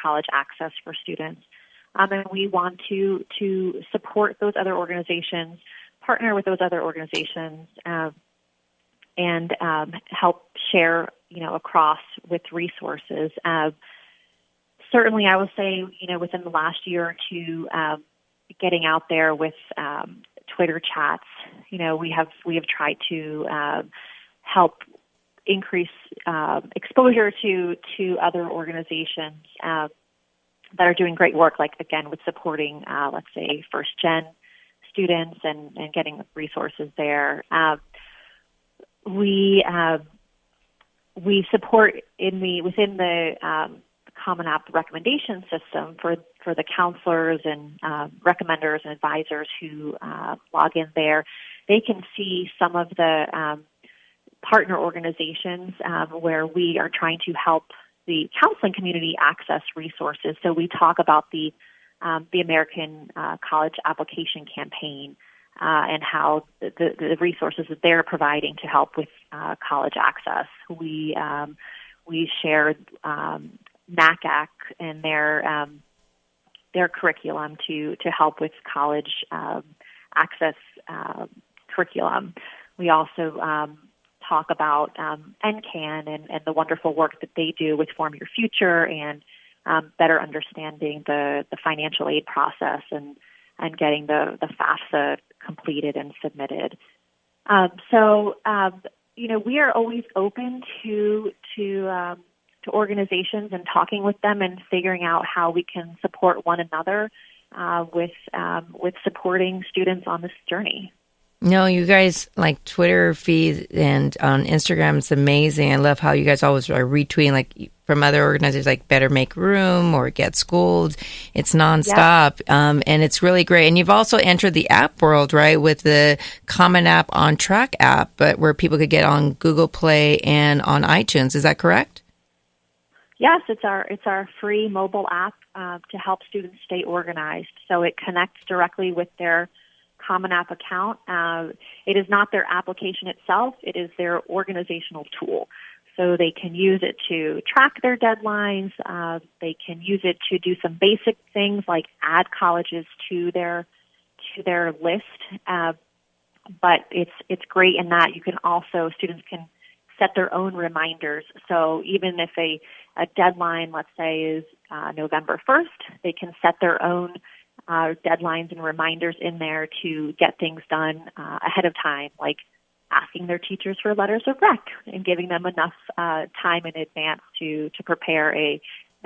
college access for students. And we want to support those other organizations, partner with those other organizations, and help share, across with resources. Certainly, I will say, within the last year or two, getting out there with Twitter chats, we have tried to help increase exposure to other organizations that are doing great work, like, again, with supporting, let's say, first-gen students and getting resources there. We support within the Common App recommendation system for the counselors and recommenders and advisors who log in there. They can see some of the partner organizations where we are trying to help the counseling community access resources. So we talk about the American College Application Campaign and how the resources that they're providing to help with college access. We shared NACAC and their curriculum to help with college access curriculum. We also talk about NCAN and the wonderful work that they do with Form Your Future and better understanding the financial aid process and getting the FAFSA completed and submitted. We are always open to organizations and talking with them and figuring out how we can support one another with supporting students on this journey. No, you guys, like Twitter feed and on Instagram, it's amazing. I love how you guys always are retweeting like from other organizations like Better Make Room or Get Schooled. It's nonstop, and it's really great. And you've also entered the app world, right, with the Common App on Track app, but where people could get on Google Play and on iTunes. Is that correct? Yes, it's our free mobile app to help students stay organized. So it connects directly with their Common App account. It is not their application itself. It is their organizational tool. So they can use it to track their deadlines. They can use it to do some basic things like add colleges to their list. But it's great in that you can also, students can set their own reminders. So even if a deadline, let's say, is November 1st, they can set their own deadlines and reminders in there to get things done ahead of time, like asking their teachers for letters of rec and giving them enough time in advance to prepare a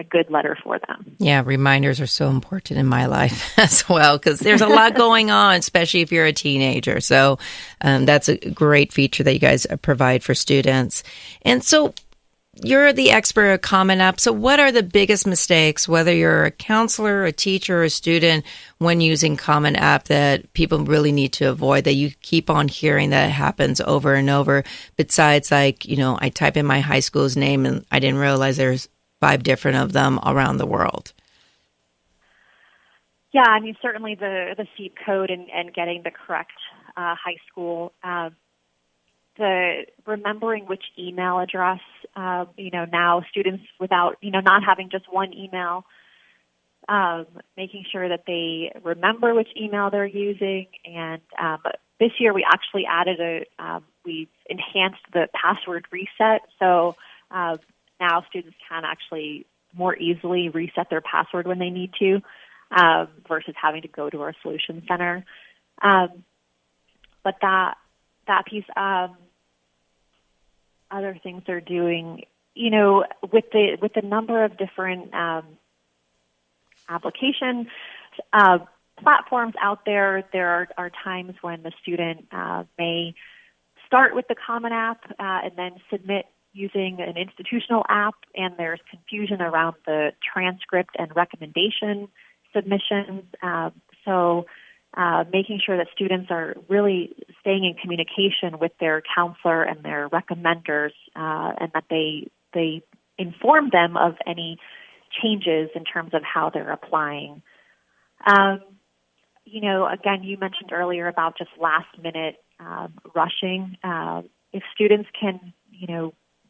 good letter for them. Yeah, reminders are so important in my life as well, because there's a lot going on, especially if you're a teenager. So that's a great feature that you guys provide for students. And so you're the expert at Common App. So what are the biggest mistakes, whether you're a counselor, a teacher, or a student, when using Common App that people really need to avoid, that you keep on hearing that happens over and over? Besides, like, I type in my high school's name and I didn't realize there's 5 different of them around the world. Yeah, I mean, certainly the SIC code and getting the correct high school, the remembering which email address, now students without, not having just one email, making sure that they remember which email they're using. And this year we actually added we enhanced the password reset. So now students can actually more easily reset their password when they need to, versus having to go to our solution center. But that piece, other things they're doing, with the number of different application platforms out there, there are times when the student may start with the Common App and then submit using an institutional app, and there's confusion around the transcript and recommendation submissions. So making sure that students are really staying in communication with their counselor and their recommenders, and that they inform them of any changes in terms of how they're applying. Again, you mentioned earlier about just last-minute rushing. If students can,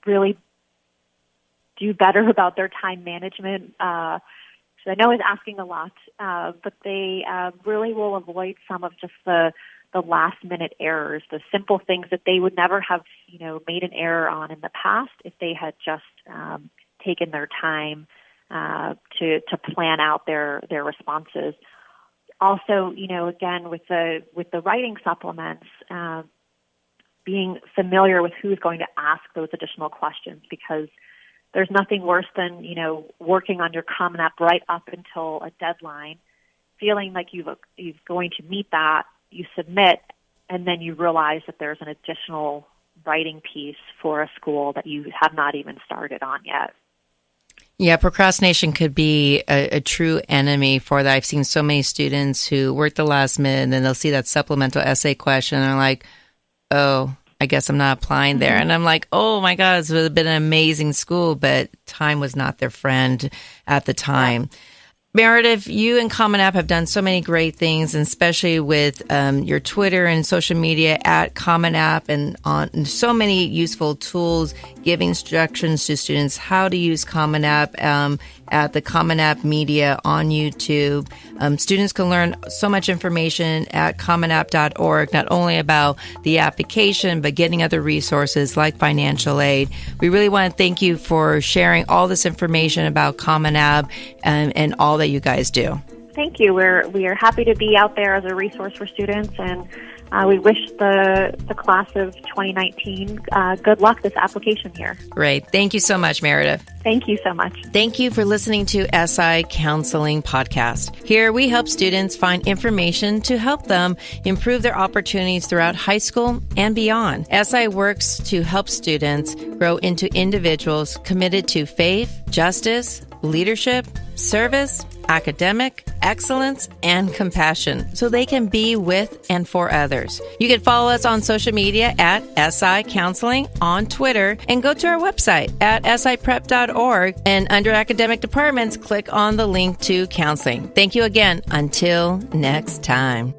really do better about their time management. So I know it's asking a lot, but they really will avoid some of just the last-minute errors, the simple things that they would never have, made an error on in the past if they had just taken their time to plan out their responses. Also, again, with the writing supplements, being familiar with who's going to ask those additional questions, because there's nothing worse than, working on your Common App right up until a deadline, feeling like you're going to meet that, you submit, and then you realize that there's an additional writing piece for a school that you have not even started on yet. Yeah, procrastination could be a true enemy for that. I've seen so many students who work the last minute and then they'll see that supplemental essay question and they're like, oh, I guess I'm not applying there. And I'm like, oh my God, this would have been an amazing school, but time was not their friend at the time. Meredith, you and Common App have done so many great things, and especially with your Twitter and social media at Common App, and on so many useful tools, giving instructions to students how to use Common App at the Common App Media on YouTube. Students can learn so much information at commonapp.org, not only about the application, but getting other resources like financial aid. We really want to thank you for sharing all this information about Common App and all that you guys do. Thank you. We are happy to be out there as a resource for students, and we wish the class of 2019 good luck this application year. Great. Thank you so much, Meredith. Thank you so much. Thank you for listening to SI Counseling Podcast. Here we help students find information to help them improve their opportunities throughout high school and beyond. SI works to help students grow into individuals committed to faith, justice, leadership, service, academic excellence, and compassion, so they can be with and for others. You can follow us on social media at SI Counseling on Twitter, and go to our website at siprep.org, and under academic departments, click on the link to counseling. Thank you again. Until next time.